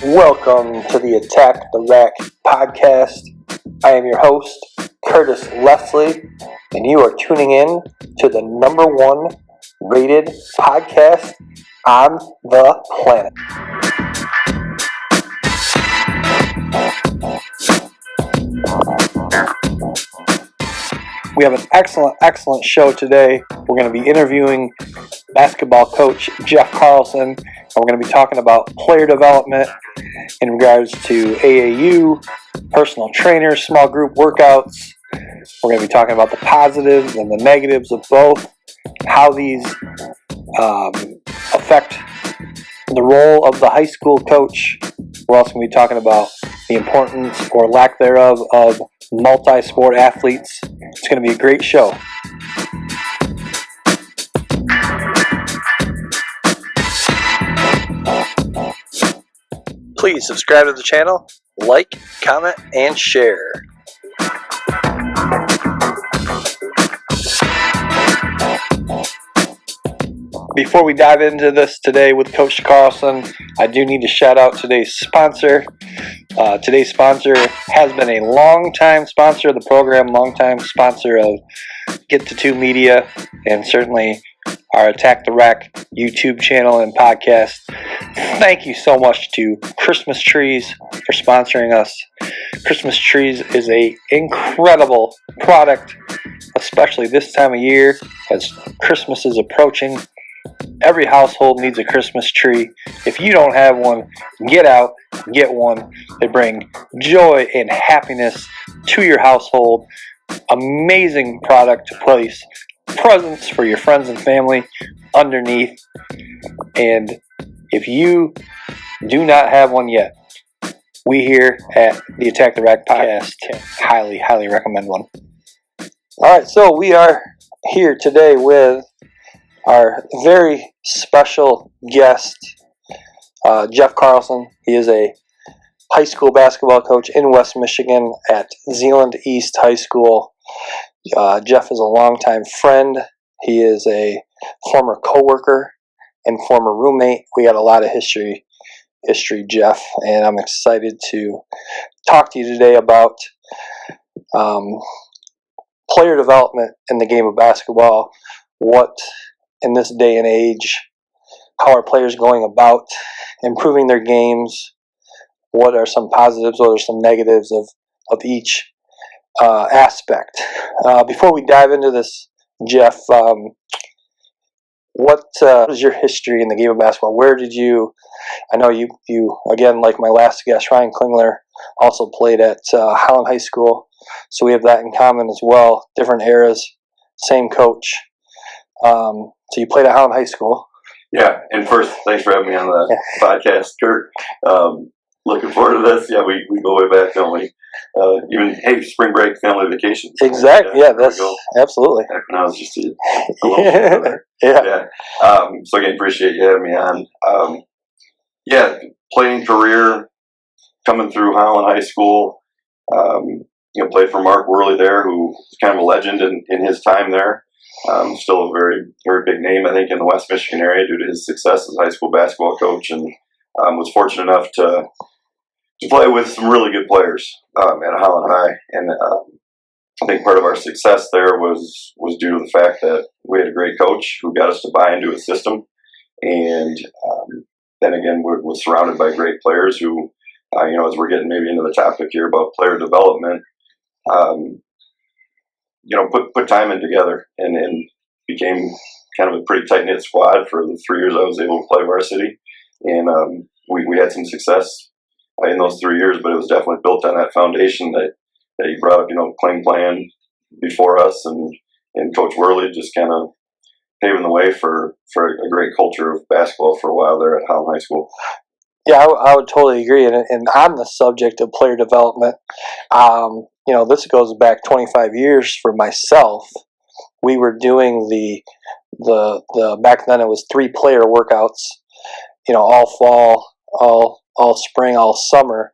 Welcome to the Attack the Rack podcast. I am your host, Curtis Leslie, and you are tuning in to the #1 rated podcast on the planet. We have an excellent show today. We're going to be interviewing basketball coach Jeff Carlson, and we're going to be talking about player development in regards to AAU, personal trainers, small group workouts. We're going to be talking about the positives and the negatives of both, how these affect the role of the high school coach. We're also going to be talking about the importance or lack thereof of multi-sport athletes. It's going to be a great show. Please subscribe to the channel, like, comment, and share. Before we dive into this today with Coach Carlson, I do need to shout out today's sponsor. Today's sponsor has been a long-time sponsor of the program, long-time sponsor of Get to Two Media, and certainly our Attack the Rack YouTube channel and podcast. Thank you so much to Christmas Trees for sponsoring us. Christmas Trees is an incredible product, especially this time of year as Christmas is approaching. Every household needs a Christmas tree. If you don't have one, get out, get one. They bring joy and happiness to your household. Amazing product to place presents for your friends and family underneath. And if you do not have one yet, we here at the Attack the Rack podcast highly recommend one. All right, so we are here today with our very special guest, Jeff Carlson. He is a high school basketball coach in West Michigan at Zeeland East High School. Jeff is a longtime friend. He is a former co-worker and former roommate. We got a lot of history, Jeff, and I'm excited to talk to you today about player development in the game of basketball. What, in this day and age, how are players going about improving their games? What are some positives? What are some negatives of each aspect? Before we dive into this, Jeff, what is your history in the game of basketball? Where did you? I know you again, like my last guest, Ryan Klingler, also played at Holland High School, so we have that in common as well. Different eras, same coach. So you played at Holland High School. Yeah, and first, thanks for having me on the podcast, Kurt. Looking forward to this. Yeah, we go way back, don't we? Even spring break, family vacations. Exactly. Yeah, that's absolutely. Back when I was just a little brother. Yeah. So again, appreciate you having me on. Playing career coming through Holland High School. Played for Mark Worley there, who was kind of a legend in his time there. Still a very, very big name, I think, in the West Michigan area due to his success as a high school basketball coach, and was fortunate enough to play with some really good players at Holland High. And I think part of our success there was due to the fact that we had a great coach who got us to buy into a system, and then again, we're surrounded by great players who, as we're getting maybe into the topic here about player development, put time in together and became kind of a pretty tight-knit squad for the 3 years I was able to play varsity. And we had some success in those 3 years, but it was definitely built on that foundation that you brought up, playing plan before us, and Coach Worley just kind of paving the way for a great culture of basketball for a while there at Holland High School. Yeah, I would totally agree. And on the subject of player development, this goes back 25 years for myself. We were doing the back then it was 3 player workouts, all fall, all spring, all summer,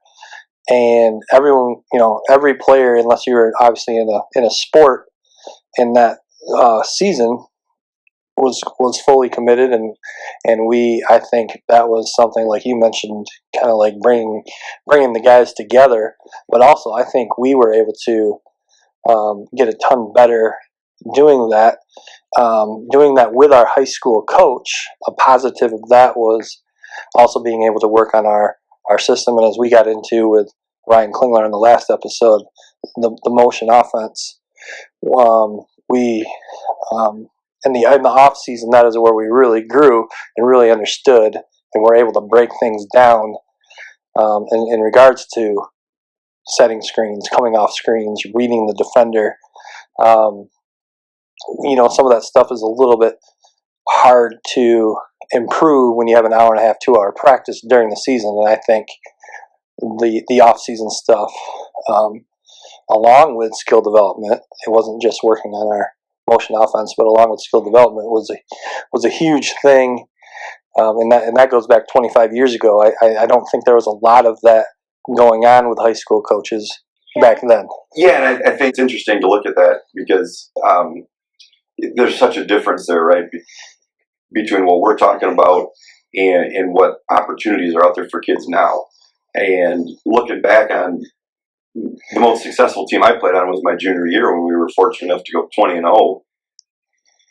and everyone, every player, unless you were obviously in a sport in that season, was fully committed, and I think that was something, like you mentioned, kind of like bringing the guys together. But also, I think we were able to get a ton better doing that with our high school coach. A positive of that was also being able to work on our system, and as we got into with Ryan Klingler in the last episode, the motion offense. We in the off season, that is where we really grew and really understood, and were able to break things down in regards to setting screens, coming off screens, reading the defender. Some of that stuff is a little bit hard to improve when you have an hour and a half, 2 hour practice during the season. And I think the off season stuff, along with skill development, it wasn't just working on our motion offense, but along with skill development was a huge thing. And that goes back 25 years ago. I don't think there was a lot of that going on with high school coaches back then. Yeah, and I think it's interesting to look at that because there's such a difference there, right, between what we're talking about and what opportunities are out there for kids now. And looking back on the most successful team I played on was my junior year when we were fortunate enough to go 20-0.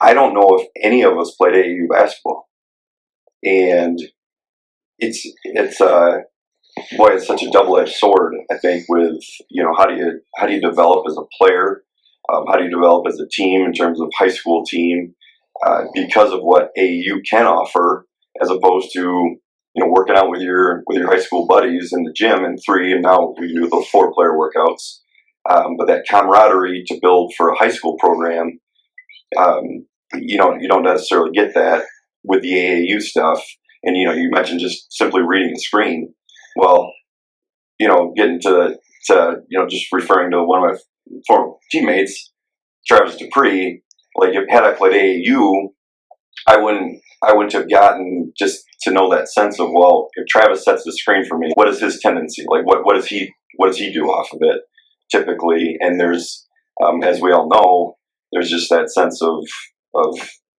I don't know if any of us played AAU basketball, and it's such a double-edged sword. I think with how do you develop as a player, how do you develop as a team in terms of high school team, because of what AAU can offer, as opposed to working out with your high school buddies in the gym in 3, and now we can do those 4-player workouts. But that camaraderie to build for a high school program, you don't necessarily get that with the AAU stuff. And you mentioned just simply reading the screen. Well, getting to just referring to one of my former teammates, Travis Dupree. Like, had I played AAU, I wouldn't have gotten just to know that sense of, well, if Travis sets the screen for me, what is his tendency? Like, what does he do off of it typically? And there's, as we all know, there's just that sense of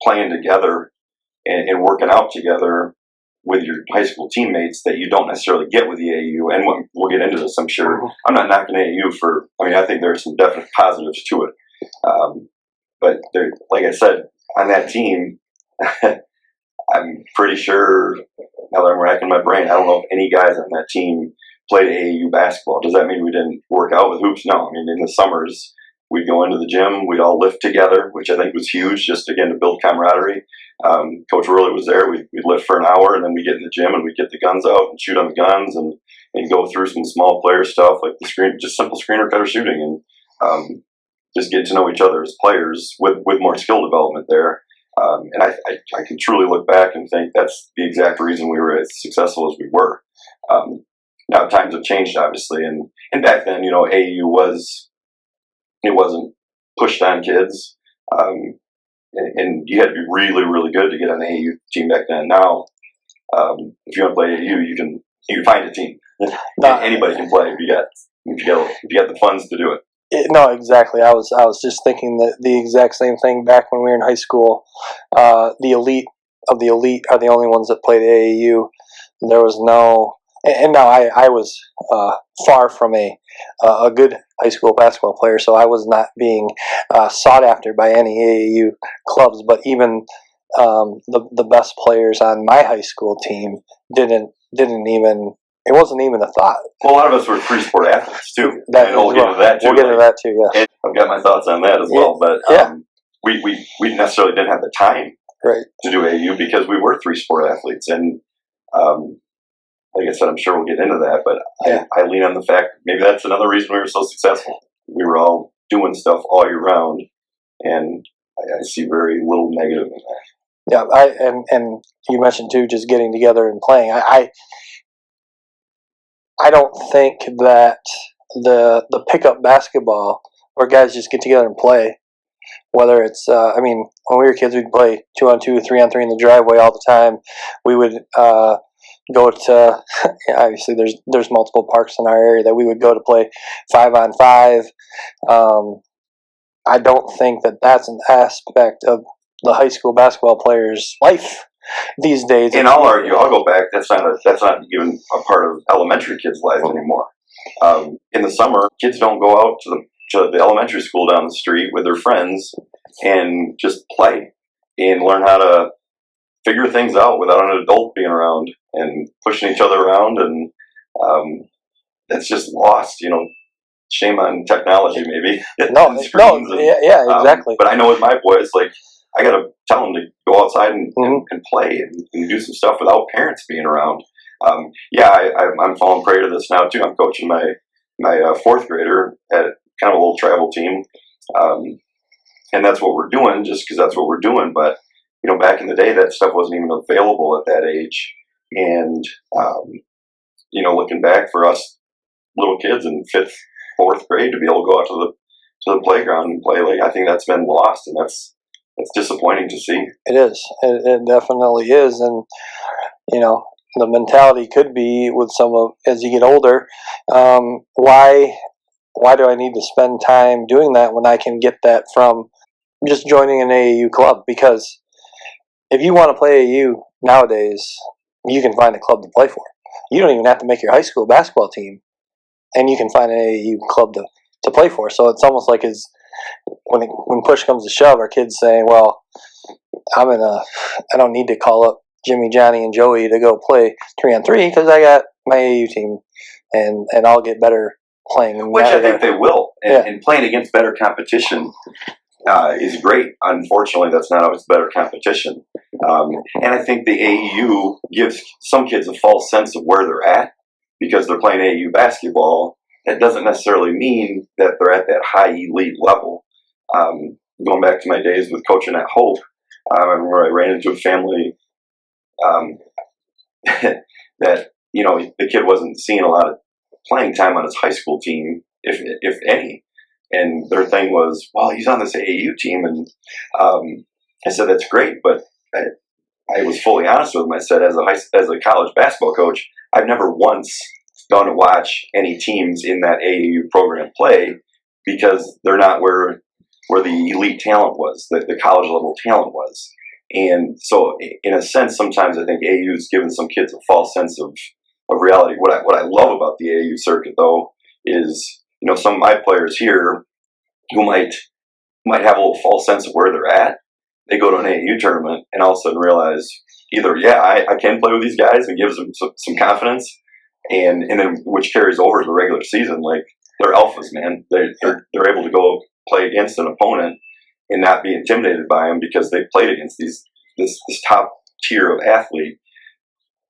playing together and working out together with your high school teammates that you don't necessarily get with the AAU. And we'll get into this, I'm sure. I'm not knocking AAU I think there are some definite positives to it. But there, like I said, on that team, I'm pretty sure, now that I'm racking my brain, I don't know if any guys on that team played AAU basketball. Does that mean we didn't work out with hoops? No. I mean, in the summers, we'd go into the gym, we'd all lift together, which I think was huge, just again to build camaraderie. Coach Worley was there. We'd lift for an hour, and then we'd get in the gym and we'd get the guns out and shoot on the guns and go through some small player stuff like just simple screener cutter shooting, and just get to know each other as players with more skill development there. And I can truly look back and think that's the exact reason we were as successful as we were. Now times have changed, obviously, and back then, AAU wasn't pushed on kids, and you had to be really, really good to get on the AAU team back then. Now, if you want to play AAU, you can find a team. Anybody can play if you got the funds to do it. No, exactly. I was just thinking the exact same thing back when we were in high school. The elite of the elite are the only ones that played AAU. There was no, and now I was far from a good high school basketball player, so I was not being sought after by any AAU clubs. But even the best players on my high school team didn't even. It wasn't even a thought. Well, a lot of us were 3-sport athletes too. We'll get into that too. We'll get into that too. Yes. And I've got my thoughts on that as well. But we necessarily didn't have the time to do AAU because we were 3-sport athletes. And like I said, I'm sure we'll get into that. But I lean on the fact maybe that's another reason we were so successful. We were all doing stuff all year round, and I see very little negative in that. Yeah, and you mentioned too, just getting together and playing. I don't think that the pickup basketball where guys just get together and play, whether it's when we were kids, we'd play 2-on-2, 3-on-3 in the driveway all the time. We would go to obviously there's multiple parks in our area that we would go to play 5-on-5. I don't think that that's an aspect of the high school basketball player's life these days. And I'll argue, I'll go back. That's not even a part of elementary kids' lives anymore. In the summer, kids don't go out to the elementary school down the street with their friends and just play and learn how to figure things out without an adult being around and pushing each other around, and that's just lost. Shame on technology, maybe. Exactly. But I know with my boys, like, I got to tell them to go outside and play and do some stuff without parents being around. I'm falling prey to this now too. I'm coaching my fourth grader at kind of a little travel team, and that's what we're doing just because that's what we're doing. But back in the day, that stuff wasn't even available at that age. And looking back for us little kids in fifth, fourth grade to be able to go out to the playground and play, like, I think that's been lost, and that's disappointing to see. It is. It definitely is. And the mentality could be with as you get older, why do I need to spend time doing that when I can get that from just joining an AAU club? Because if you want to play AAU nowadays, you can find a club to play for. You don't even have to make your high school basketball team, and you can find an AAU club to play for. So it's almost like when push comes to shove, our kids saying, well, I don't need to call up Jimmy, Johnny, and Joey to go play 3-on-3 because I got my AAU team, and I'll get better playing. Which I think they will. And playing against better competition is great. Unfortunately, that's not always better competition. And I think the AAU gives some kids a false sense of where they're at because they're playing AAU basketball. That doesn't necessarily mean that they're at that high elite level. Going back to my days with coaching at Hope, I remember I ran into a family that the kid wasn't seeing a lot of playing time on his high school team, if any. And their thing was, well, he's on this AAU team, and I said that's great, but I was fully honest with him. I said, as a college basketball coach, I've never once gone to watch any teams in that AAU program play because they're not where the elite talent was, the college level talent was. And so, in a sense, sometimes I think AAU's given some kids a false sense of reality. What I love about the AAU circuit, though, is some of my players here who might have a little false sense of where they're at. They go to an AAU tournament and all of a sudden realize either I can play with these guys and gives them some confidence, and then which carries over to the regular season. Like, they're alphas, man. They're able to go play against an opponent and not be intimidated by them because they've played against this top tier of athlete.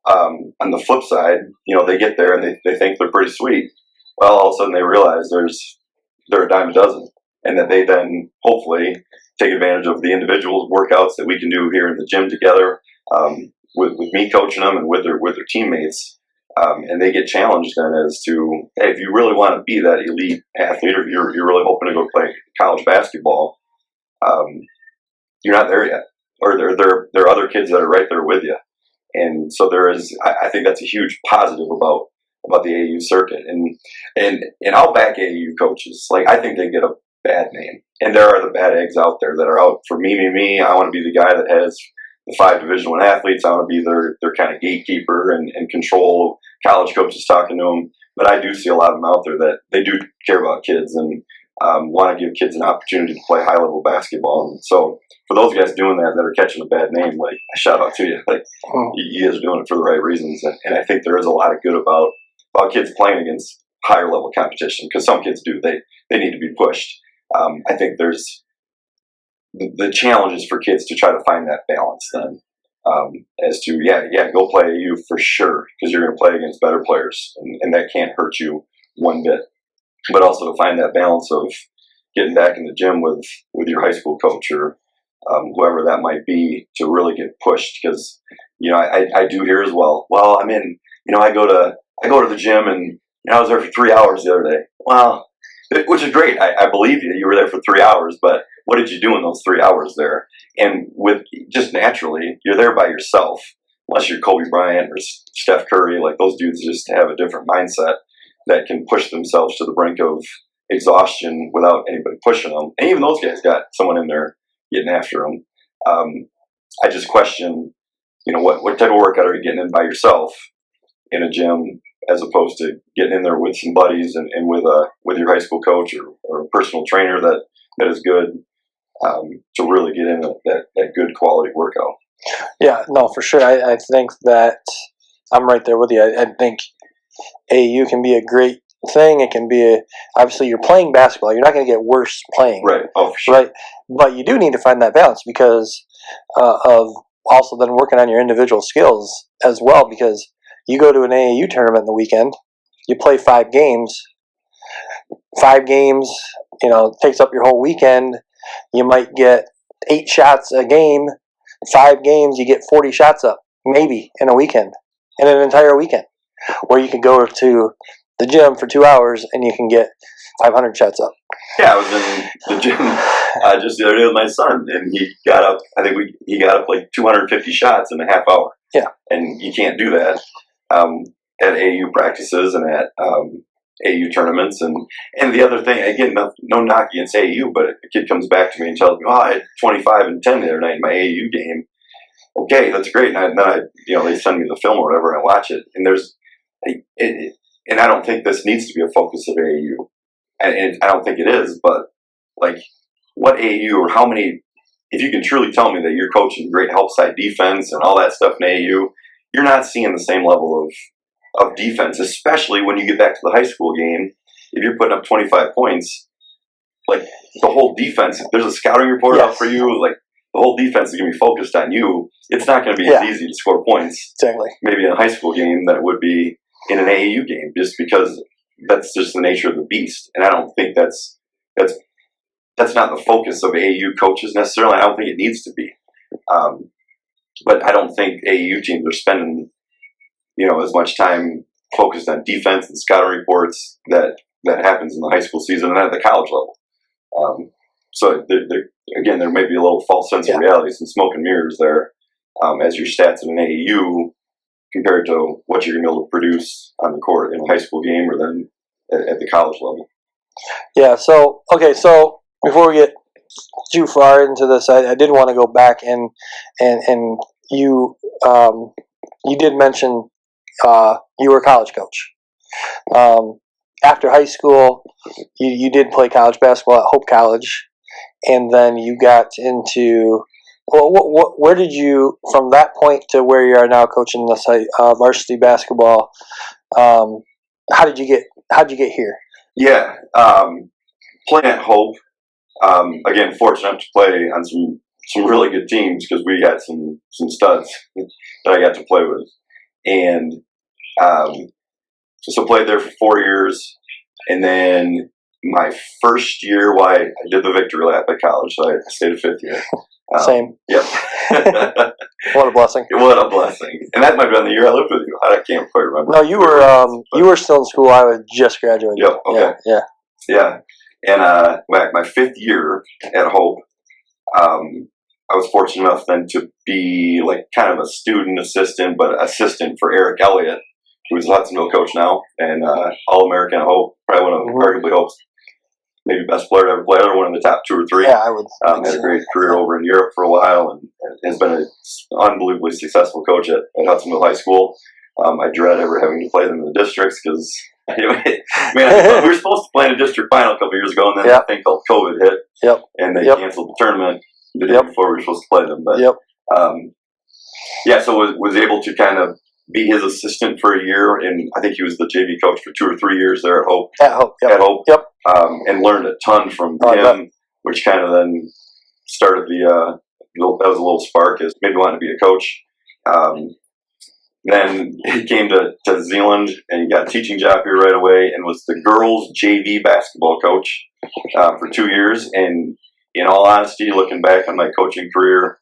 On the flip side, they get there and they think they're pretty sweet. Well, all of a sudden they realize they're a dime a dozen, and that they then hopefully take advantage of the individual workouts that we can do here in the gym together, with me coaching them and with their teammates, and they get challenged then as to, hey, if you really want to be that elite athlete, or if you're really hoping to go play college basketball, you're not there yet, or there are other kids that are right there with you. And so I think that's a huge positive about the AAU circuit, and I'll back AAU coaches. Like, I think they get a bad name, and there are the bad eggs out there that are out for me. I want to be the guy that has the 5 Division I athletes. I want to be their kind of gatekeeper and control college coaches talking to them. But I do see a lot of them out there that they do care about kids and want to give kids an opportunity to play high level basketball. And so for those guys doing that are catching a bad name, like, a shout out to you. Like, you guys are doing it for the right reasons, and I think there is a lot of good about kids playing against higher level competition, because some kids do. They need to be pushed. I think there's the challenges for kids to try to find that balance then, as to, go play AU for sure, because you're going to play against better players, and that can't hurt you one bit. But also to find that balance of getting back in the gym with your high school coach or whoever that might be, to really get pushed. Because I do hear as well, I'm in, I go to the gym, and I was there for 3 hours the other day. Well, which is great. I believe you were there for 3 hours, but what did you do in those 3 hours there? And with just naturally, you're there by yourself, unless you're Kobe Bryant or Steph Curry. Like, those dudes just have a different mindset that can push themselves to the brink of exhaustion without anybody pushing them. And even those guys got someone in there getting after them. I just question, what type of workout are you getting in by yourself in a gym, as opposed to getting in there with some buddies and with your high school coach or a personal trainer that is good, to really get in that good quality workout. Yeah, no, for sure. I think that I'm right there with you. I think AAU can be a great thing. It can be obviously you're playing basketball. You're not going to get worse playing. Right. Oh, for sure. Right. But you do need to find that balance because of also then working on your individual skills as well, because you go to an AAU tournament in the weekend, you play 5 games. 5 games, takes up your whole weekend. You might get 8 shots a game. 5 games, you get 40 shots up, maybe, in a weekend, in an entire weekend, where you can go to the gym for 2 hours and you can get 500 shots up. Yeah, I was in the gym just the other day with my son, and he got up. I think he got up like 250 shots in a half hour. Yeah, and you can't do that at AAU practices and at AAU tournaments. And the other thing, again, no knock against AAU, but a kid comes back to me and tells me, I had 25 and 10 the other night in my AAU game. Okay, that's great. And then they send me the film or whatever, and I watch it. And and I don't think this needs to be a focus of AAU. And I don't think it is, but like what AAU or how many, if you can truly tell me that you're coaching great help side defense and all that stuff in AAU, you're not seeing the same level of defense, especially when you get back to the high school game. If you're putting up 25 points, like the whole defense, if there's a scouting report out for you, like the whole defense is going to be focused on you. It's not going to be as easy to score points, exactly, maybe in a high school game than it would be in an AAU game, just because that's just the nature of the beast. And I don't think that's not the focus of AAU coaches necessarily. I don't think it needs to be. But I don't think AAU teams are spending, as much time focused on defense and scouting reports that happens in the high school season and at the college level. So there may be a little false sense of reality, some smoke and mirrors there, as your stats in an AAU compared to what you're going to be able to produce on the court in a high school game or then at the college level. Yeah. So before we get too far into this, I did want to go back and you did mention you were a college coach. After high school, you did play college basketball at Hope College, and then you got into where did you, from that point to where you are now coaching this varsity basketball? How did you get here? Yeah, playing at Hope. Again, fortunate enough to play on some really good teams because we got some studs that I got to play with, and so played there for 4 years, and then my first year, I did the victory lap at college, so I stayed a 5th year. Same. Yep. What a blessing. What a blessing. And that might have been the year I lived with you. I can't quite remember. No, you were still in school. I was just graduating. Yep. Okay. Yeah. And my 5th year at Hope, I was fortunate enough then to be like kind of a student assistant, but assistant for Eric Elliott, who's a Hudsonville coach now, and All-American at Hope, probably one of arguably Hope's maybe best player to ever play, or one of the top 2 or 3. Yeah, I would. Had a great career over in Europe for a while, and has been an unbelievably successful coach at Hudsonville High School. I dread ever having to play them in the districts because, we were supposed to play in a district final a couple years ago, and then a thing called COVID hit, and they canceled the tournament the day before we were supposed to play them. But so was able to kind of be his assistant for a year, and I think he was the JV coach for 2 or 3 years there at Hope. At Hope, and learned a ton from him, which kind of then started that was a little spark as maybe wanting to be a coach. Then he came to Zeeland, and he got a teaching job here right away, and was the girls' JV basketball coach for 2 years. And in all honesty, looking back on my coaching career,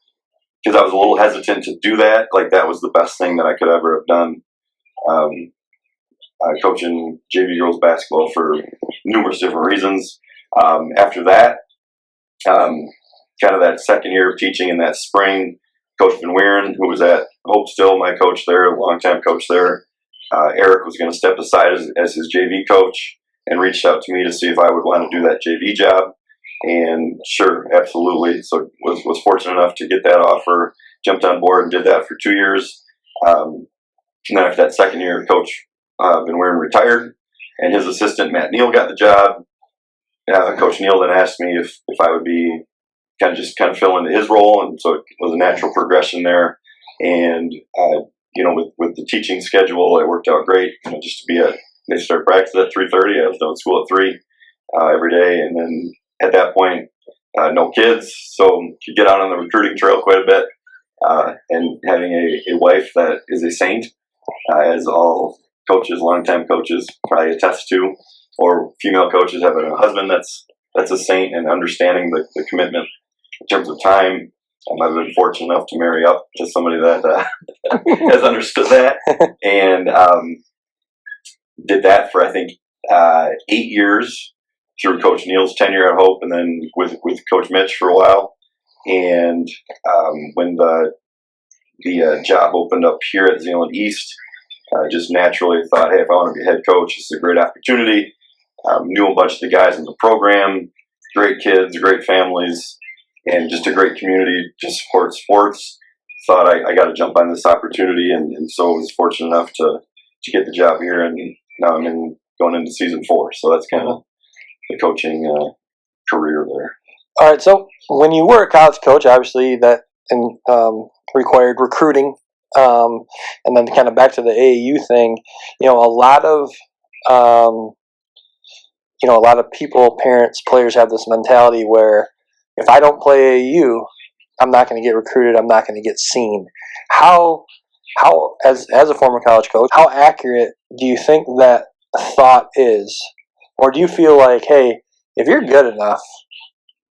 because I was a little hesitant to do that, like that was the best thing that I could ever have done. Coaching JV girls basketball for numerous different reasons. After that, kind of that second year of teaching in that spring, Coach Van Weeren, who was at Hope still, my coach there, longtime coach there, Eric was going to step aside as his JV coach and reached out to me to see if I would want to do that JV job. And sure, absolutely. So was fortunate enough to get that offer, jumped on board and did that for 2 years. And then after that second year, Coach Van Weeren retired, and his assistant Matt Neal got the job. Coach Neal then asked me if I would be kind of fill into his role, and so it was a natural progression there. And with the teaching schedule, it worked out great. Just to be they start practice at 3:30. I was done school at 3 every day, and then at that point, no kids, so could get out on the recruiting trail quite a bit. And having a wife that is a saint, as all coaches, longtime coaches, probably attest to, or female coaches having a husband that's a saint and understanding the commitment in terms of time. I've been fortunate enough to marry up to somebody that has understood that, and did that for I think 8 years through Coach Neal's tenure at Hope, and then with Coach Mitch for a while. And when the job opened up here at Zeeland East, just naturally thought, hey, if I want to be a head coach, this is a great opportunity. Knew a bunch of the guys in the program, great kids, great families, and just a great community to support sports. Thought I got to jump on this opportunity, and so was fortunate enough to get the job here, and now I'm going into season 4. So that's kind of the coaching career there. All right, so when you were a college coach, obviously that required recruiting, and then kind of back to the AAU thing. A lot of people, parents, players have this mentality where if I don't play AAU, I'm not going to get recruited. I'm not going to get seen. How as a former college coach, how accurate do you think that thought is, or do you feel like, hey, if you're good enough,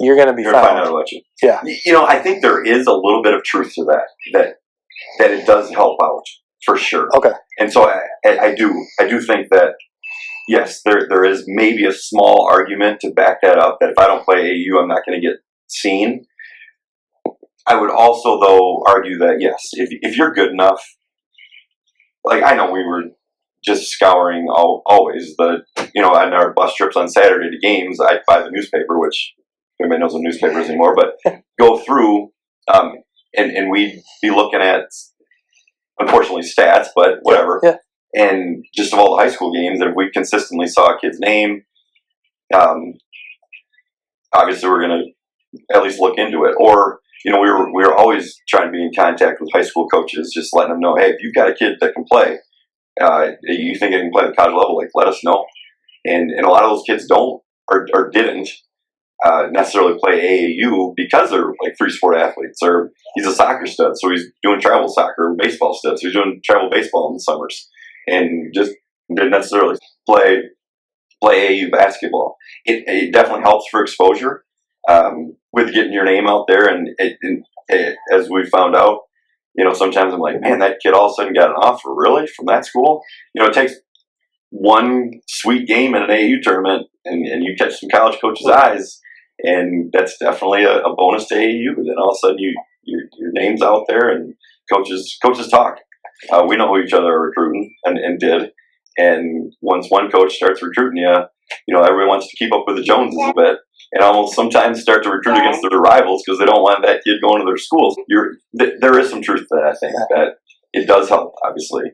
you're going to be found out about you? Yeah. I think there is a little bit of truth to that it does help out for sure. Okay. And so I do think that yes, there is maybe a small argument to back that up, that if I don't play AAU, I'm not going to get seen. I would also, though, argue that yes, if you're good enough, like I know we were just scouring always on our bus trips on Saturday to games, I'd buy the newspaper, which nobody knows what newspapers anymore, but go through and we'd be looking at, unfortunately, stats, but whatever. Yeah. And just of all the high school games, and if we consistently saw a kid's name, obviously we're going to at least look into it. Or we were always trying to be in contact with high school coaches, just letting them know, hey, if you've got a kid that can play, you think they can play at the college level, like let us know. And a lot of those kids don't or didn't necessarily play AAU because they're like 3-sport athletes, or he's a soccer stud, so he's doing travel soccer, baseball stud, so he's doing travel baseball in the summers, and just didn't necessarily play AAU basketball. It definitely helps for exposure with getting your name out there, and as we found out, sometimes I'm like, man, that kid all of a sudden got an offer, really, from that school? It takes one sweet game in an AAU tournament, and you catch some college coaches' eyes, and that's definitely a bonus to AAU. And then all of a sudden, your name's out there, and coaches talk. We know who each other are recruiting, and did. And once one coach starts recruiting you, everyone wants to keep up with the Joneses a bit, and almost sometimes start to recruit against their rivals because they don't want that kid going to their schools. There is some truth to that. I think that it does help, obviously,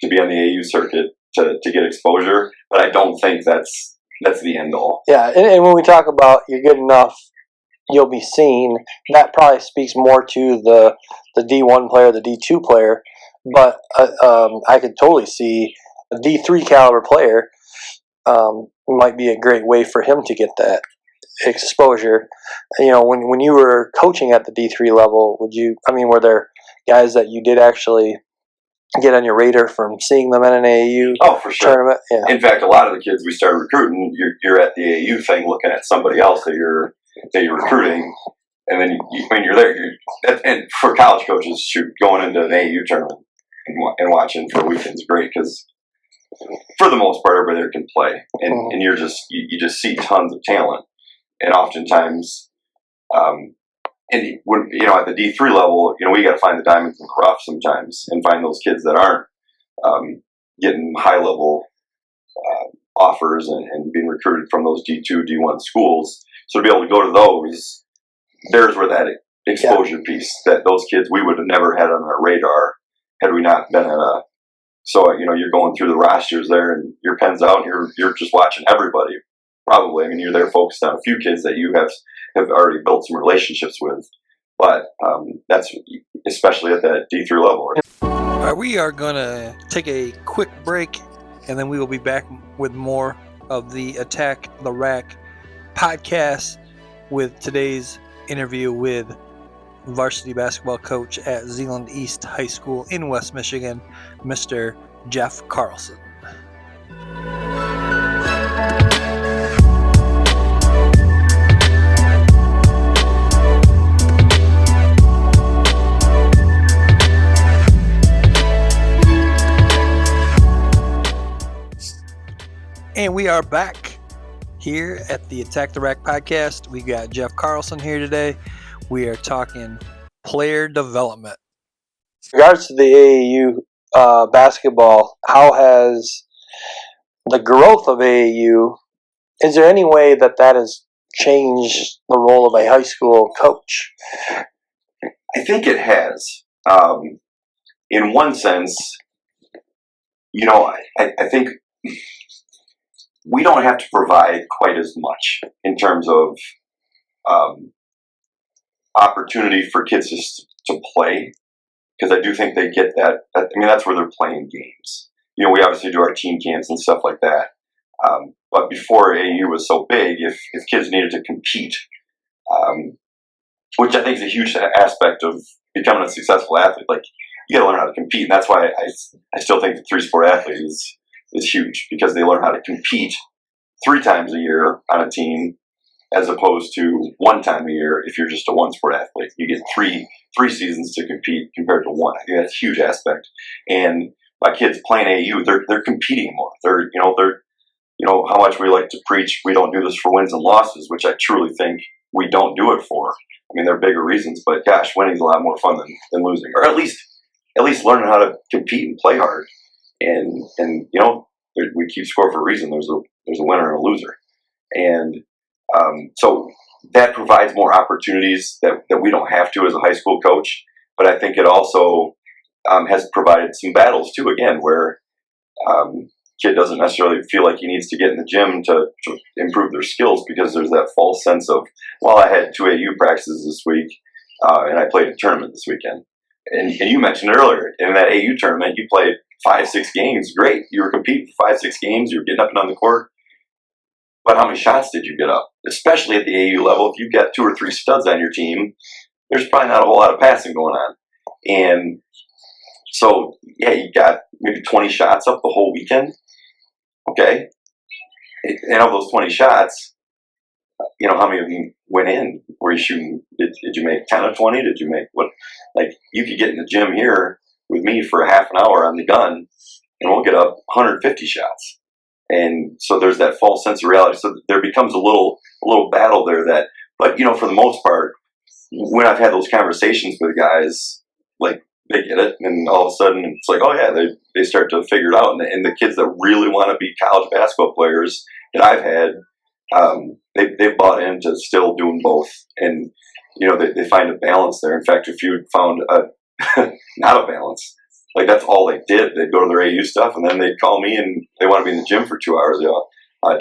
to be on the AAU circuit to get exposure, but I don't think that's the end all. Yeah, and when we talk about you're good enough, you'll be seen, that probably speaks more to the D1 player, the D2 player, but I could totally see a D3 caliber player might be a great way for him to get that exposure. When you were coaching at the D3 level, were there guys that you did actually get on your radar from seeing them at an AAU for sure. tournament? Yeah. In fact, a lot of the kids we started recruiting, you're at the AAU thing looking at somebody else that you're recruiting, and then when you're there, and for college coaches, going into an AAU tournament and watching for weekends is great, because for the most part, everybody there can play, and you just see tons of talent, and oftentimes, and when at the D3 level, we got to find the diamonds in the rough sometimes, and find those kids that aren't getting high level offers and being recruited from those D2, D1 schools. So to be able to go to those, there's where that exposure piece, that those kids we would have never had on our radar had we not been at a. So you're going through the rosters there, and your pen's out, and you're just watching everybody. Probably, I mean, you're there focused on a few kids that you have already built some relationships with, but that's especially at that D3 level. All right, we are gonna take a quick break, and then we will be back with more of the Attack the Rack podcast with today's interview with varsity basketball coach at Zeeland East High School in West Michigan, Mr. Jeff Carlson. And we are back here at the Attack the Rack podcast. We got Jeff Carlson here today. We are talking player development. In regards to the AAU basketball, how has the growth of AAU, is there any way that has changed the role of a high school coach? I think it has. In one sense, I think we don't have to provide quite as much in terms of opportunity for kids to play, because I do think they get that. I mean, that's where they're playing games. We obviously do our team camps and stuff like that. But before AAU was so big, if kids needed to compete, which I think is a huge aspect of becoming a successful athlete, like you got to learn how to compete. And that's why I still think the 3-sport athlete is huge, because they learn how to compete 3 times a year on a team, as opposed to 1 time a year if you're just a 1-sport athlete. You get three seasons to compete compared to 1. I think that's a huge aspect. And by kids playing AAU, they're competing more. They're how much we like to preach, we don't do this for wins and losses, which I truly think we don't do it for. I mean, there are bigger reasons, but gosh, winning's a lot more fun than losing, or at least learning how to compete and play hard. And we keep score for a reason. There's a winner and a loser, and so that provides more opportunities that we don't have to as a high school coach. But I think it also has provided some battles too. Again, where kid doesn't necessarily feel like he needs to get in the gym to improve their skills, because there's that false sense of, well, I had 2 AU practices this week, and I played a tournament this weekend. And you mentioned it earlier, in that AU tournament, you played 5-6 games. Great. You were competing for 5-6 games. You were getting up and on the court. But how many shots did you get up? Especially at the AU level, if you've got 2 or 3 studs on your team, there's probably not a whole lot of passing going on. And so, yeah, you got maybe 20 shots up the whole weekend. Okay. And of those 20 shots, how many of them went in? Were you shooting? Did you make 10 of 20? Did you make what? Like, you could get in the gym here with me for a half an hour on the gun, and we'll get up 150 shots. And so there's that false sense of reality. So there becomes a little battle there. But for the most part, when I've had those conversations with guys, like, they get it, and all of a sudden it's like, oh yeah, they start to figure it out. And the kids that really want to be college basketball players that I've had, they've bought into still doing both, and they find a balance there. In fact, if you found not a balance, like that's all they did, they'd go to their AU stuff, and then they'd call me and they want to be in the gym for 2 hours.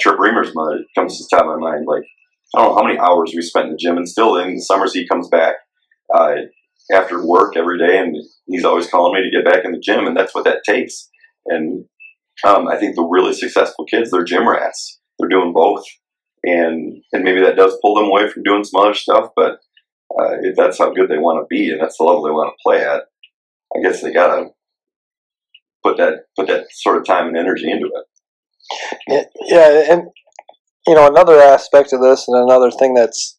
Trip Reamer's comes to the top of my mind. Like, I don't know how many hours we spent in the gym, and still in the summers he comes back after work every day, and he's always calling me to get back in the gym, and that's what that takes. And I think the really successful kids, they're gym rats. They're doing both, and maybe that does pull them away from doing some other stuff, but if that's how good they want to be and that's the level they want to play at, I guess they gotta put that sort of time and energy into it. Yeah, and another aspect of this, and another thing that's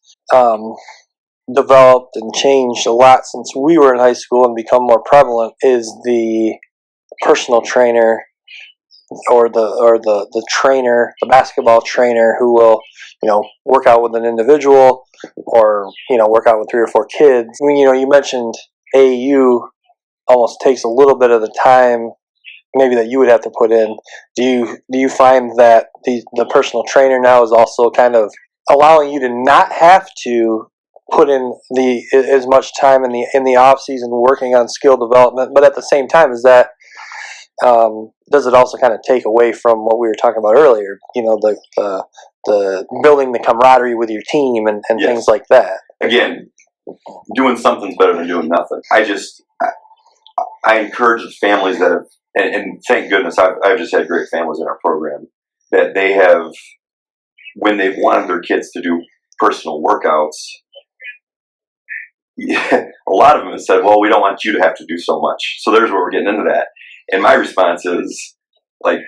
developed and changed a lot since we were in high school and become more prevalent, is the personal trainer, or the trainer, the basketball trainer, who will work out with an individual, or work out with 3 or 4 kids. I mean, you mentioned AAU almost takes a little bit of the time maybe that you would have to put in. Do you find that the personal trainer now is also kind of allowing you to not have to put in as much time in the off season working on skill development, but at the same time, is that does it also kind of take away from what we were talking about earlier? The building the camaraderie with your team and Yes. things like that. Again, doing something's better than doing nothing. I encourage the families that have, and thank goodness I've just had great families in our program, that they have, when they've wanted their kids to do personal workouts, a lot of them have said, well, we don't want you to have to do so much. So there's where we're getting into that. And my response is, like,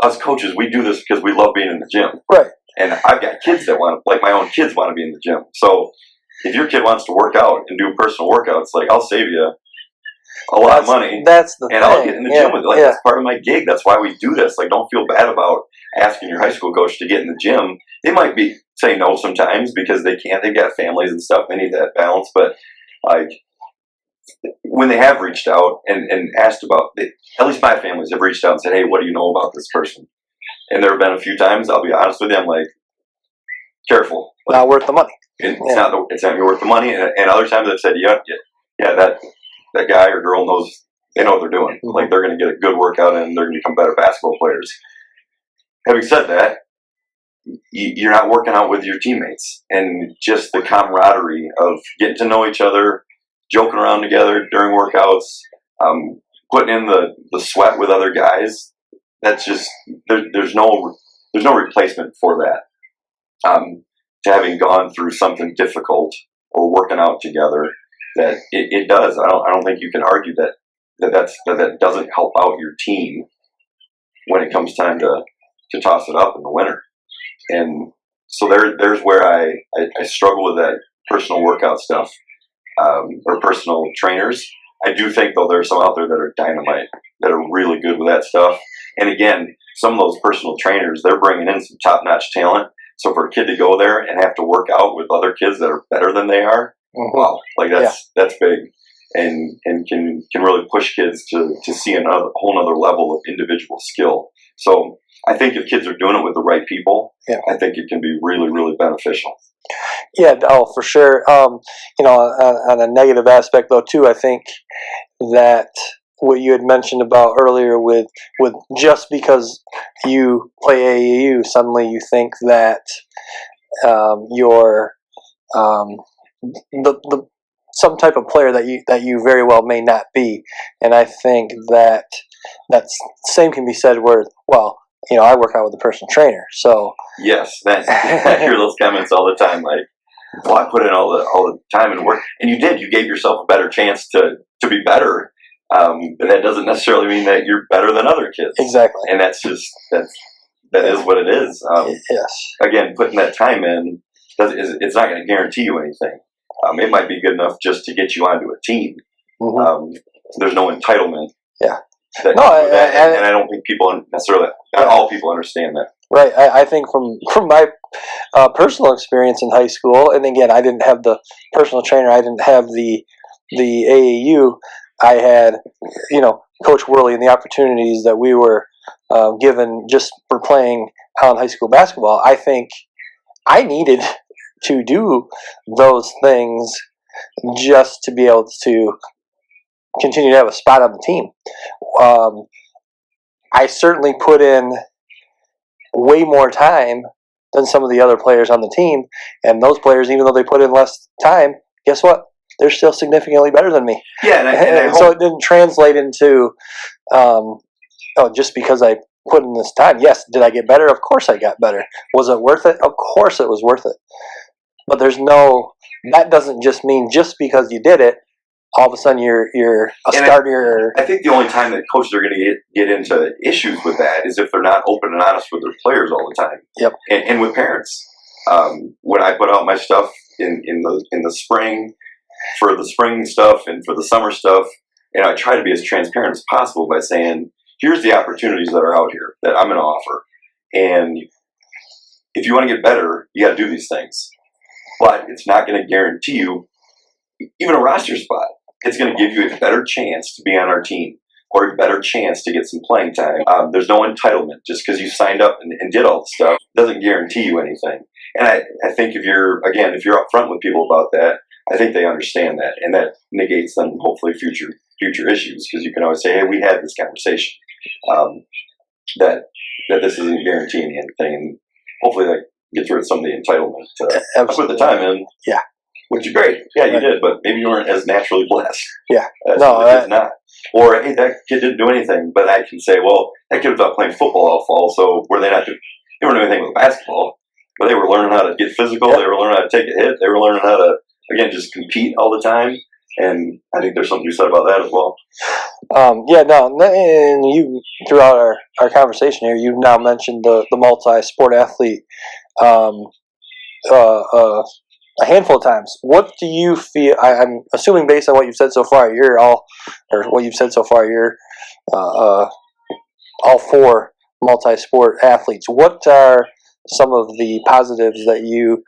us coaches, we do this because we love being in the gym. Right. And I've got kids that want to, like my own kids want to be in the gym. So if your kid wants to work out and do personal workouts, like, I'll save you a lot of money. That's the thing. I'll get in the gym with it. Like, that's part of my gig. That's why we do this. Like, don't feel bad about asking your high school coach to get in the gym. They might say no sometimes because they can't. They've got families and stuff. They need that balance. But, like, when they have reached out and asked about it, at least my families have reached out and said, hey, what do you know about this person? And there have been a few times, I'll be honest with you, I'm like, careful. Like, not worth the money. It's not worth the money. And other times I've said, yeah, that guy or girl knows, they know what they're doing. Mm-hmm. Like, they're going to get a good workout and they're going to become better basketball players. Having said that, you're not working out with your teammates, and just the camaraderie of getting to know each other, joking around together during workouts, putting in the sweat with other guys. That's just, there's no replacement for that. To having gone through something difficult or working out together, that it does. I don't think you can argue that doesn't help out your team when it comes time to toss it up in the winter. And so there's where I struggle with that personal workout stuff, or personal trainers. I do think, though, there's some out there that are dynamite, that are really good with that stuff. And again, some of those personal trainers, they're bringing in some top-notch talent. So for a kid to go there and have to work out with other kids that are better than they are, wow, like that's big, and can really push kids to see a whole other level of individual skill. So I think if kids are doing it with the right people, I think it can be really, really beneficial. Yeah, for sure. On a negative aspect, though, too, I think that what you had mentioned about earlier with just because you play AAU, suddenly you think that you're the some type of player that you very well may not be. And I think that same can be said where, well, I work out with a personal trainer, so yes, I hear those comments all the time, like, well, I put in all the time and work, and you gave yourself a better chance to be better. But that doesn't necessarily mean that you're better than other kids. Exactly. And that is what it is. Yes. Again, putting that time in, it's not going to guarantee you anything. It might be good enough just to get you onto a team. Mm-hmm. There's no entitlement. Yeah. And I don't think not all people understand that. Right. I think from my personal experience in high school, and again, I didn't have the personal trainer, I didn't have the AAU. I had, Coach Worley and the opportunities that we were given just for playing Holland High School basketball. I think I needed to do those things just to be able to continue to have a spot on the team. I certainly put in way more time than some of the other players on the team, and those players, even though they put in less time, guess what? They're still significantly better than me. Yeah, and so it didn't translate into, just because I put in this time. Yes, did I get better? Of course I got better. Was it worth it? Of course it was worth it. But that doesn't just mean just because you did it, all of a sudden you're a starter. I think the only time that coaches are going to get into issues with that is if they're not open and honest with their players all the time. Yep. And with parents. When I put out my stuff in the spring, for the spring stuff and for the summer stuff, and I try to be as transparent as possible by saying, here's the opportunities that are out here that I'm going to offer. And if you want to get better, you got to do these things. But it's not going to guarantee you even a roster spot. It's going to give you a better chance to be on our team or a better chance to get some playing time. There's no entitlement. Just because you signed up and did all the stuff doesn't guarantee you anything. And I think if you're upfront with people about that, I think they understand that, and that negates then hopefully future issues, because you can always say, hey, we had this conversation, that this isn't guaranteeing anything, and hopefully that gets rid of some of the entitlement. I put the time in, yeah, which is great, yeah, you did, but maybe you weren't as naturally blessed. Yeah, no, that's not. Or hey, that kid didn't do anything, but I can say, well, that kid was out playing football all fall, so were they not doing? They weren't doing anything with basketball, but they were learning how to get physical. Yeah. They were learning how to take a hit. They were learning how to, again, just compete all the time. And I think there's something to be said about that as well. And you, throughout our conversation here, you've now mentioned the multi-sport athlete a handful of times. What do you feel? I'm assuming based on what you've said so far, you're all four multi-sport athletes. What are some of the positives that you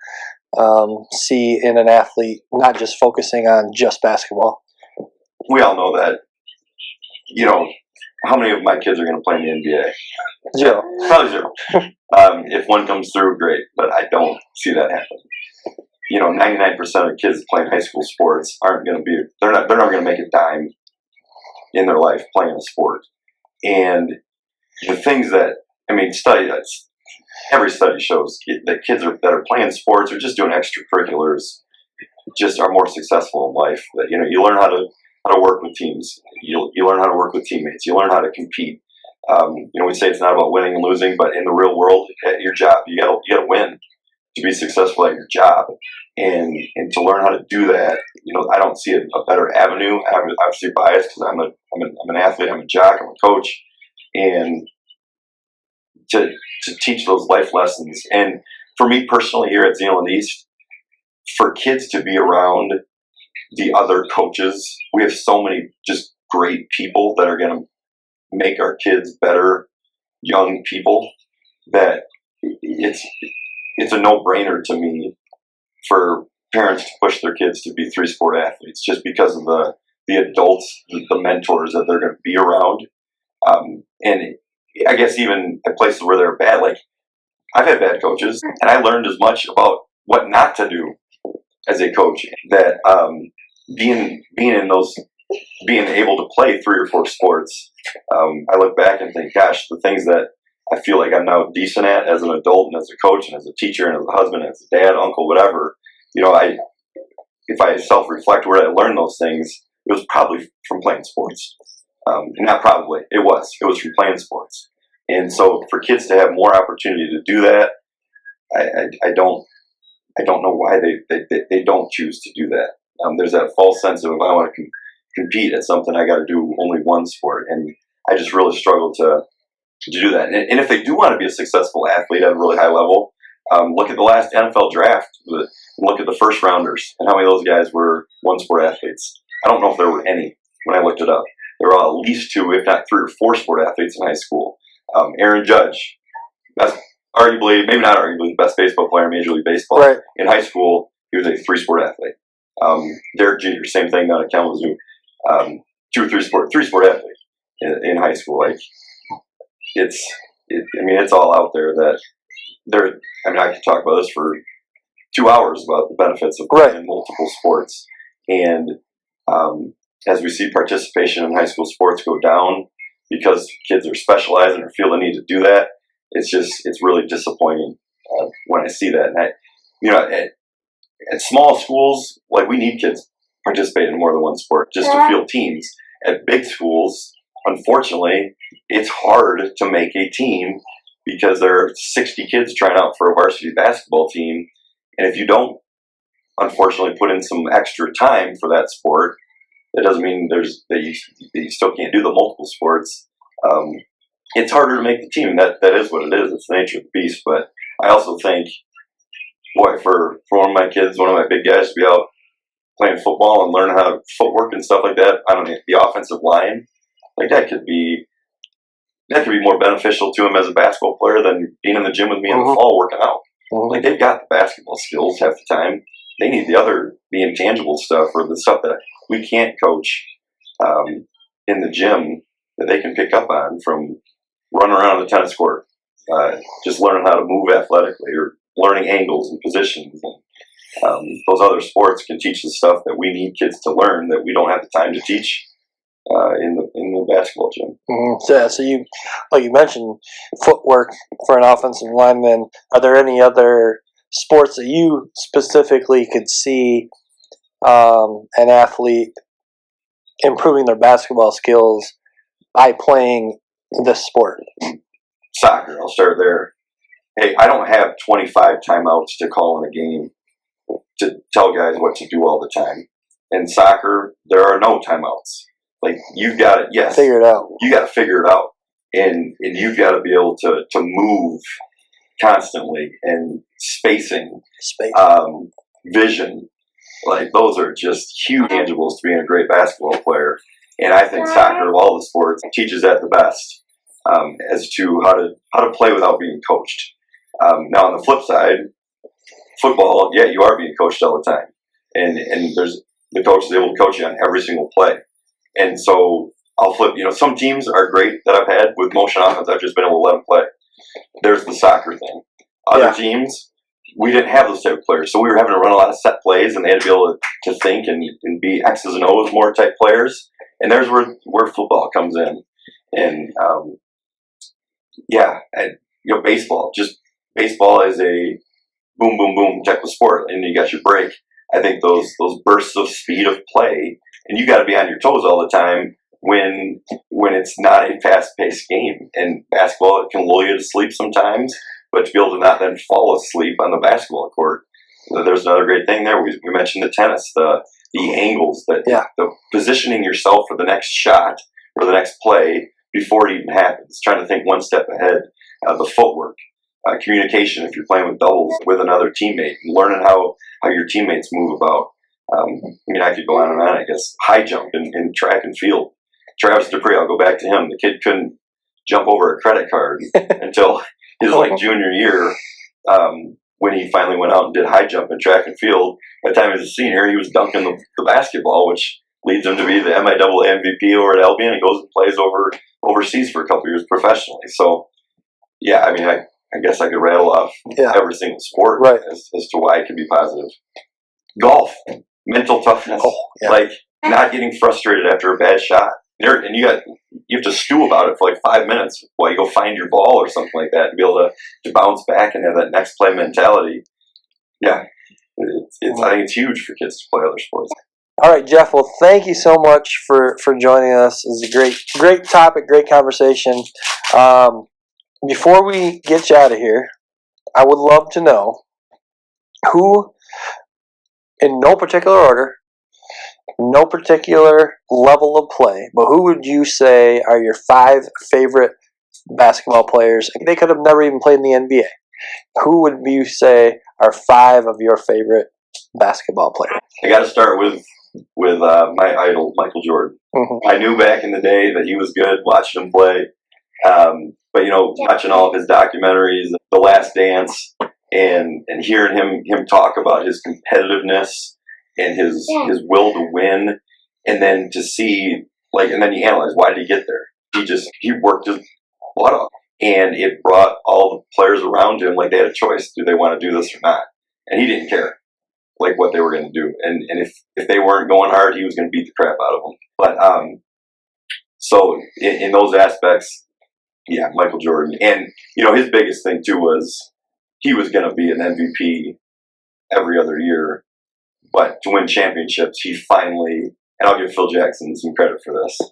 see in an athlete, not just focusing on just basketball? We all know that, how many of my kids are going to play in the NBA? Zero. Probably zero. If one comes through, great, but I don't see that happen. 99% of kids playing high school sports they're not going to make a dime in their life playing a sport. And the things that, every study shows that kids that are playing sports or just doing extracurriculars just are more successful in life. That you learn how to work with teams. You learn how to work with teammates. You learn how to compete. We say it's not about winning and losing, but in the real world, at your job, you got to win to be successful at your job, and to learn how to do that. I don't see a better avenue. I'm obviously biased because I'm an athlete. I'm a jock. I'm a coach, and to teach those life lessons. And for me personally, here at Zeeland East, for kids to be around the other coaches, we have so many just great people that are going to make our kids better young people, that it's a no-brainer to me for parents to push their kids to be three-sport athletes, just because of the adults, the mentors that they're going to be around. And I guess even at places where they're bad, like I've had bad coaches, and I learned as much about what not to do as a coach, that being able to play 3 or 4 sports, I look back and think, gosh, the things that I feel like I'm now decent at as an adult and as a coach and as a teacher and as a husband and as a dad, uncle, whatever, if I self-reflect where I learned those things, it was probably from playing sports. Not probably, it was from playing sports. And so for kids to have more opportunity to do that, I don't know why they don't choose to do that. There's that false sense of, if I want to compete at something, I got to do only one sport. And I just really struggle to do that. And if they do want to be a successful athlete at a really high level, look at the last NFL draft. Look at the first rounders and how many of those guys were one sport athletes. I don't know if there were any when I looked it up. There were at least 2, if not 3 or 4 sport athletes in high school. Aaron Judge, maybe not arguably, the best baseball player in Major League Baseball. Right. In high school, he was a 3-sport athlete. Derek Jeter, same thing down at Kalamazoo. 2 or 3 sport athlete in high school. Like, it's all out there that I could talk about this for 2 hours about the benefits of playing multiple sports. And as we see participation in high school sports go down because kids are specializing or feel the need to do that, it's really disappointing when I see that. And at small schools, like, we need kids participating in more than one sport just to field teams. At big schools, unfortunately, it's hard to make a team because there are 60 kids trying out for a varsity basketball team. And if you don't, unfortunately, put in some extra time for that sport, that doesn't mean that you still can't do the multiple sports. It's harder to make the team. That is what it is. It's the nature of the beast. But I also think, for one of my kids, one of my big guys, to be out playing football and learn how to footwork and stuff like that, I don't know, the offensive line, like, that could be more beneficial to him as a basketball player than being in the gym with me in the fall working out. Like, they've got the basketball skills half the time. They need the intangible stuff, or the stuff that we can't coach in the gym, that they can pick up on from running around the tennis court, just learning how to move athletically, or learning angles and positions. And those other sports can teach the stuff that we need kids to learn that we don't have the time to teach in the basketball gym. Mm-hmm. So you, like you mentioned, footwork for an offensive lineman. Are there any other sports that you specifically could see an athlete improving their basketball skills by playing this sport? Soccer, I'll start there. Hey, I don't have 25 timeouts to call in a game to tell guys what to do all the time. In soccer, there are no timeouts. Like, you've got to, yes, Figure it out. You got to figure it out. And you've got to be able to move constantly, and spacing, vision. Like, those are just huge tangibles to being a great basketball player. And I think soccer, of all the sports, teaches that the best, as to how to play without being coached. Now, on the flip side, football, yeah, you are being coached all the time. And there's the coach is able to coach you on every single play. And so I'll flip, some teams are great that I've had with motion offense. I've just been able to let them play. There's the soccer thing. Other teams, we didn't have those type of players. So we were having to run a lot of set plays, and they had to be able to think and be X's and O's more type players. And there's where football comes in. And, baseball. Just baseball is a boom, boom, boom type of sport. And you got your break. I think those bursts of speed of play, and you got to be on your toes all the time when it's not a fast-paced game. And basketball, it can lull you to sleep sometimes, but to be able to not then fall asleep on the basketball court. There's another great thing there. We mentioned the tennis, the angles, the positioning yourself for the next shot or the next play before it even happens, trying to think one step ahead, the footwork. Communication if you're playing with doubles with another teammate, and learning how your teammates move about. I could go on and on, I guess. High jump in track and field. Travis Dupree, I'll go back to him. The kid couldn't jump over a credit card until his junior year, when he finally went out and did high jump in track and field. By the time he was a senior, he was dunking the basketball, which leads him to be the MIAA MVP over at Albion, and goes and plays overseas for a couple years professionally. So, yeah, I guess I could rattle off every single sport as to why it can be positive. Golf, mental toughness, like not getting frustrated after a bad shot. And you have to stew about it for like 5 minutes while you go find your ball or something like that, to be able to bounce back and have that next play mentality. Yeah, I think it's huge for kids to play other sports. All right, Jeff. Well, thank you so much for joining us. It was a great topic, great conversation. Before we get you out of here, I would love to know who, in no particular order, no particular level of play, but who would you say are your 5 favorite basketball players? They could have never even played in the NBA. Who would you say are 5 of your favorite basketball players? I got to start with my idol, Michael Jordan. Mm-hmm. I knew back in the day that he was good, watching him play. But watching all of his documentaries, The Last Dance, and hearing him talk about his competitiveness and his will to win, and then to see, and then you analyze, why did he get there? He worked his butt off, and it brought all the players around him, like they had a choice. Do they want to do this or not? And he didn't care, what they were going to do. And if they weren't going hard, he was going to beat the crap out of them. But, so in those aspects, yeah, Michael Jordan. And, his biggest thing, too, was he was going to be an MVP every other year. But to win championships, he finally, and I'll give Phil Jackson some credit for this,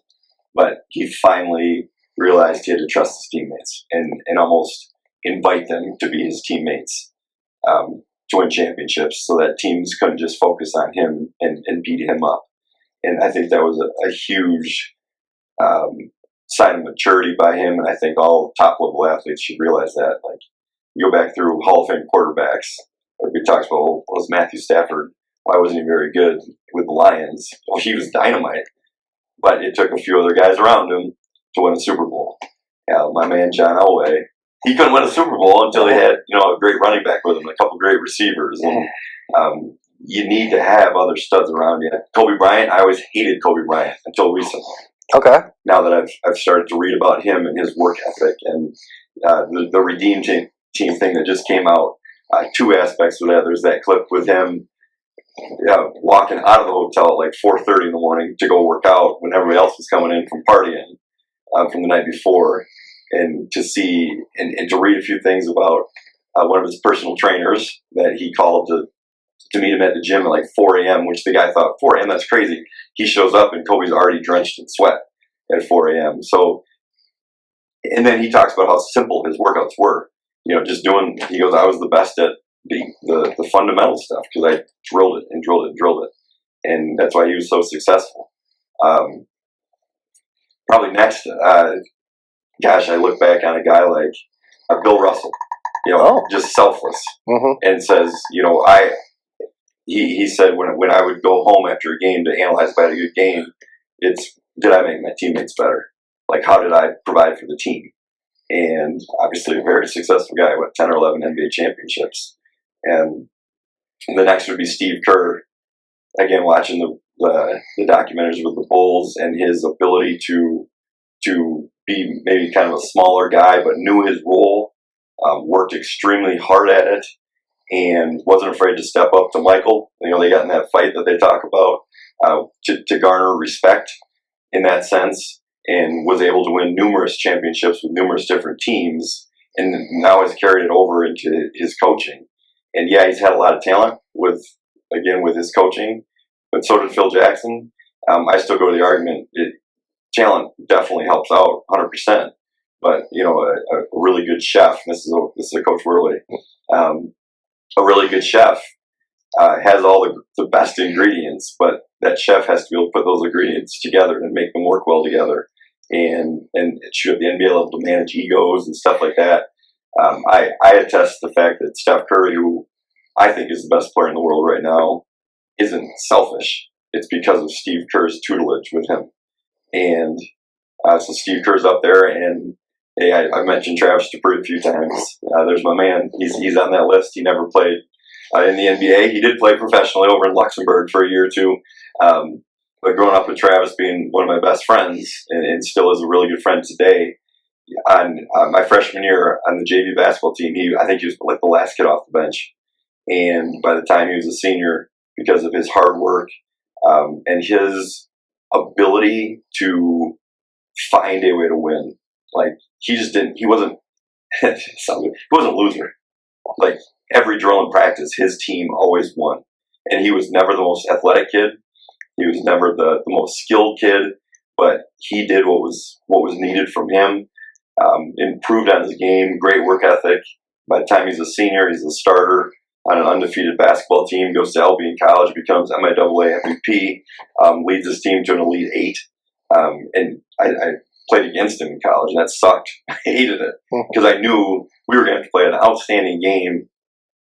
but he finally realized he had to trust his teammates and almost invite them to be his teammates to win championships, so that teams couldn't just focus on him and beat him up. And I think that was a huge sign of maturity by him, and I think all top-level athletes should realize that. You go back through Hall of Fame quarterbacks, everybody talks about, was Matthew Stafford. Why wasn't he very good with the Lions? Well, he was dynamite, but it took a few other guys around him to win a Super Bowl. My man John Elway, he couldn't win a Super Bowl until he had a great running back with him, a couple great receivers, and you need to have other studs around you. Kobe Bryant, I always hated Kobe Bryant until recently. Okay. Now that I've started to read about him and his work ethic, and the Redeem team thing that just came out, two aspects of that. There's that clip with him walking out of the hotel at like 4:30 in the morning to go work out when everybody else was coming in from partying from the night before, and to see and to read a few things about one of his personal trainers that he called to meet him at the gym at like 4 a.m., which the guy thought 4 a.m. that's crazy. He shows up and Kobe's already drenched in sweat at 4 a.m. So, and then he talks about how simple his workouts were. Just doing. He goes, I was the best at the fundamental stuff because I drilled it and drilled it and drilled it, and that's why he was so successful. Probably next, I look back on a guy like Bill Russell, just selfless, and says, he said when I would go home after a game to analyze if I had a good game, it's, did I make my teammates better? Like, how did I provide for the team? And obviously a very successful guy with 10 or 11 NBA championships. And the next would be Steve Kerr, again, watching the documentaries with the Bulls and his ability to be maybe kind of a smaller guy, but knew his role, worked extremely hard at it, and wasn't afraid to step up to Michael. They got in that fight that they talk about to garner respect in that sense, and was able to win numerous championships with numerous different teams, and now has carried it over into his coaching. And yeah, he's had a lot of talent with his coaching, but so did Phil Jackson. I still go to the argument, talent definitely helps out 100%, but a really good chef, this is a Coach Worley, a really good chef has all the best ingredients, but that chef has to be able to put those ingredients together and make them work well together, and it should at the NBA level to manage egos and stuff like that. I attest to the fact that Steph Curry, who I think is the best player in the world right now, isn't selfish. It's because of Steve Kerr's tutelage with him. And so Steve Kerr's up there, and hey, I mentioned Travis DePree a few times. There's my man. He's on that list. He never played in the NBA. He did play professionally over in Luxembourg for a year or two. But growing up with Travis being one of my best friends, and still is a really good friend today, on my freshman year on the JV basketball team, I think he was like the last kid off the bench. And by the time he was a senior, because of his hard work and his ability to find a way to win, like he wasn't a loser. Like every drill and practice, his team always won. And he was never the most athletic kid. He was never the most skilled kid, but he did what was needed from him. Improved on his game, great work ethic. By the time he's a senior, he's a starter on an undefeated basketball team, goes to LB in college, becomes MIAA MVP, leads his team to an Elite Eight. And I played against him in college, and that sucked. I hated it because I knew we were going to have to play an outstanding game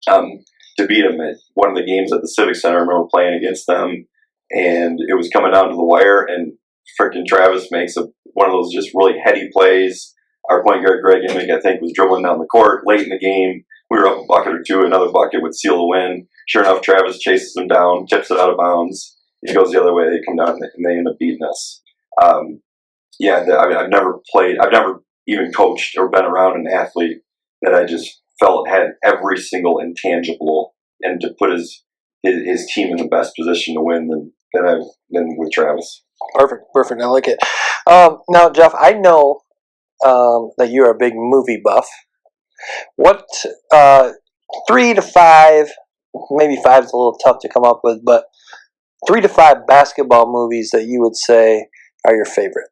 to beat him at one of the games at the Civic Center. I remember playing against them, and it was coming down to the wire, and freaking Travis makes one of those just really heady plays. Our point guard, Greg Emick, I think, was dribbling down the court late in the game. We were up a bucket or two. Another bucket would seal the win. Sure enough, Travis chases him down, tips it out of bounds. He goes the other way. They come down, and they end up beating us. I've never even coached or been around an athlete that I just felt had every single intangible and to put his team in the best position to win than I've been with Travis. Perfect. I like it. Now, Jeff, I know that you're a big movie buff. What 3 to 5, maybe 5 is a little tough to come up with, but 3 to 5 basketball movies that you would say are your favorite?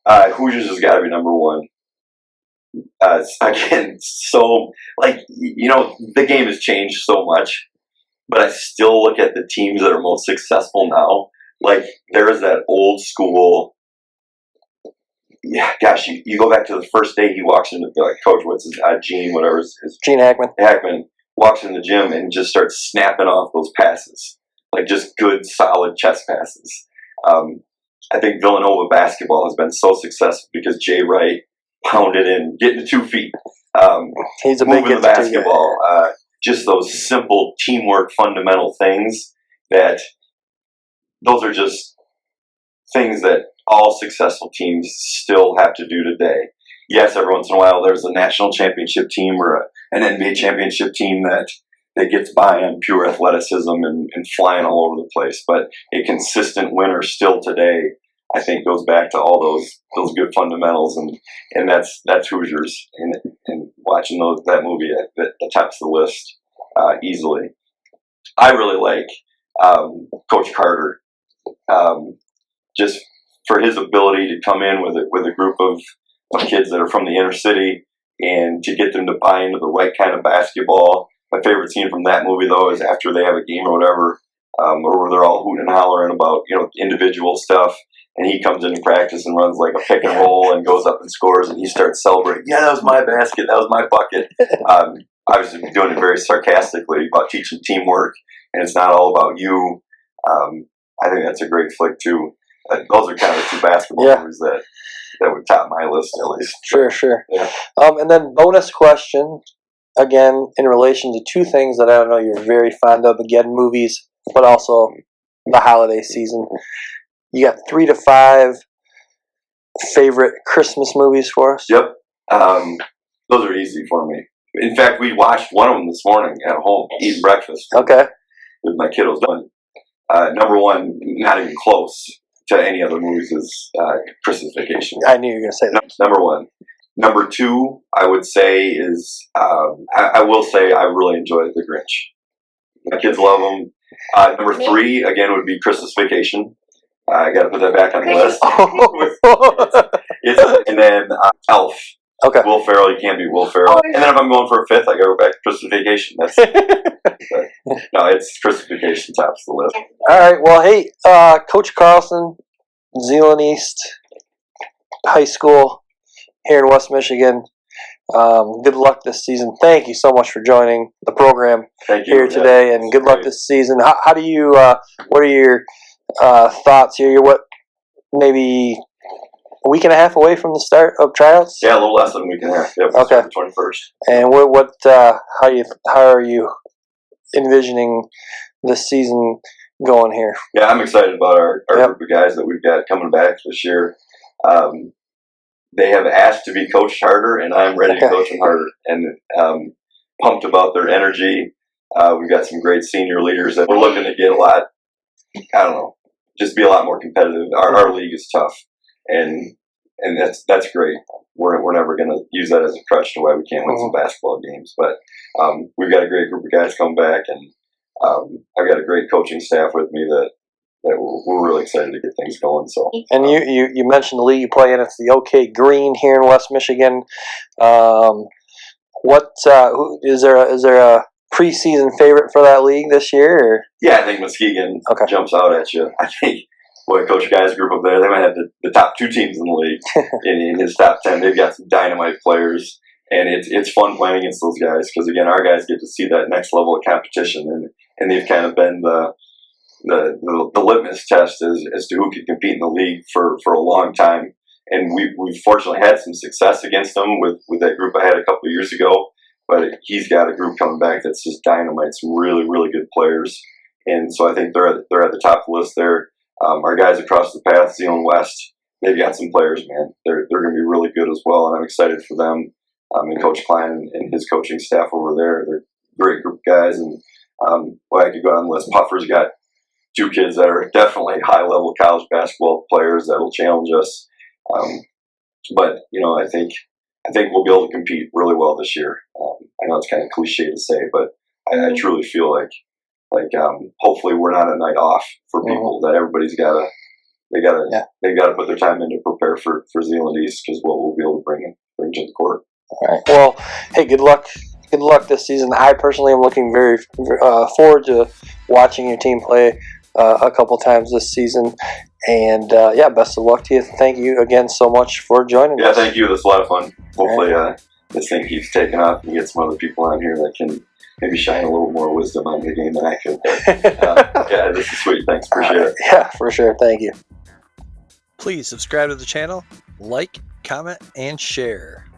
Hoosiers has got to be number one. Again, so the game has changed so much, but I still look at the teams that are most successful now. Like there is that old school. Yeah, gosh, you go back to the first day he walks into Coach, what's his Gene, whatever his Gene Hackman. Hackman walks in the gym and just starts snapping off those passes, like just good, solid chest passes. I think Villanova basketball has been so successful because Jay Wright pounded in, getting to 2 feet, he's a moving the basketball. Just those simple teamwork, fundamental things those are just things that all successful teams still have to do today. Yes, every once in a while there's a national championship team or an NBA championship team that gets by on pure athleticism and flying all over the place. But a consistent winner still today, I think, goes back to all those good fundamentals, and that's Hoosiers. And watching that movie, that tops the list easily. I really like Coach Carter, just for his ability to come in with a group of kids that are from the inner city and to get them to buy into the right kind of basketball. My favorite scene from that movie, though, is after they have a game or whatever, where they're all hooting and hollering about individual stuff, and he comes into practice and runs like a pick and roll and goes up and scores, and he starts celebrating. Yeah, that was my basket. That was my bucket. Obviously, doing it very sarcastically about teaching teamwork, and it's not all about you. I think that's a great flick too. Those are kind of the two basketball movies that would top my list at least. Sure. Yeah. And then bonus question, again, in relation to two things that I know you're very fond of. Again, movies, but also the holiday season. You got 3 to 5 favorite Christmas movies for us? Yep. Those are easy for me. In fact, we watched one of them this morning at home, eating breakfast. Okay. With my kiddos. Number one, not even close to any other movies, is Christmas Vacation. I knew you were going to say that. Number one. Number two, I would say, is I will say I really enjoyed The Grinch. My kids love them. Number three, again, would be Christmas Vacation. I got to put that back on the list. And then Elf. Okay. Will Ferrell, you can't beat Will Ferrell. And then if I'm going for a fifth, I go back to Christmas Vacation. No, it's Christmas Vacation tops the list. All right. Well, hey, Coach Carlson, Zeeland East High School here in West Michigan. Good luck this season. Thank you so much for joining the program here today, and good luck this season. How do you? What are your thoughts here? You're maybe a week and a half away from the start of tryouts? Yeah, a little less than a week and a half. Yep, okay. 21st. And how are you envisioning this season going here? Yeah, I'm excited about our group of guys that we've got coming back this year. They have asked to be coached harder, and I'm ready to coach them harder. And pumped about their energy. We've got some great senior leaders that we're looking to get a lot. I don't know, just be a lot more competitive. Our league is tough, and that's great. We're never going to use that as a crutch to why we can't win some basketball games. But we've got a great group of guys coming back, and I've got a great coaching staff with me that we're really excited to get things going. So, and you mentioned the league you play in. It's the OK Green here in West Michigan. Is there a preseason favorite for that league this year? Or? Yeah, I think Muskegon jumps out at you. I think Coach Guy's group up there, they might have the top 2 teams in the league in his top 10. They've got some dynamite players, and it's fun playing against those guys because, again, our guys get to see that next level of competition, and they've kind of been the litmus test as to who can compete in the league for a long time. And we've fortunately had some success against them with that group I had a couple of years ago. But he's got a group coming back that's just dynamite, some really, really good players. And so I think they're at the top of the list there. Our guys across the path, Zeeland West, they've got some players, man. They're going to be really good as well, and I'm excited for them. And Coach Klein and his coaching staff over there, they're a great group of guys. And I could go on the list. Puffer's got 2 kids that are definitely high-level college basketball players that will challenge us. But I think we'll be able to compete really well this year. I know it's kind of cliche to say, but I truly feel like hopefully we're not a night off for people. That everybody's got to put their time in to prepare for Zeeland East, because what we'll be able to bring to the court. All right. Well, hey, good luck. Good luck this season. I personally am looking very forward to watching your team play a couple times this season. And best of luck to you. Thank you again so much for joining us. Yeah, thank you. This was a lot of fun. Hopefully this thing keeps taking off and get some other people on here that can maybe shine a little more wisdom on the game than I could. But, this is sweet. Thanks. Appreciate it. Yeah, for sure. Thank you. Please subscribe to the channel, like, comment, and share.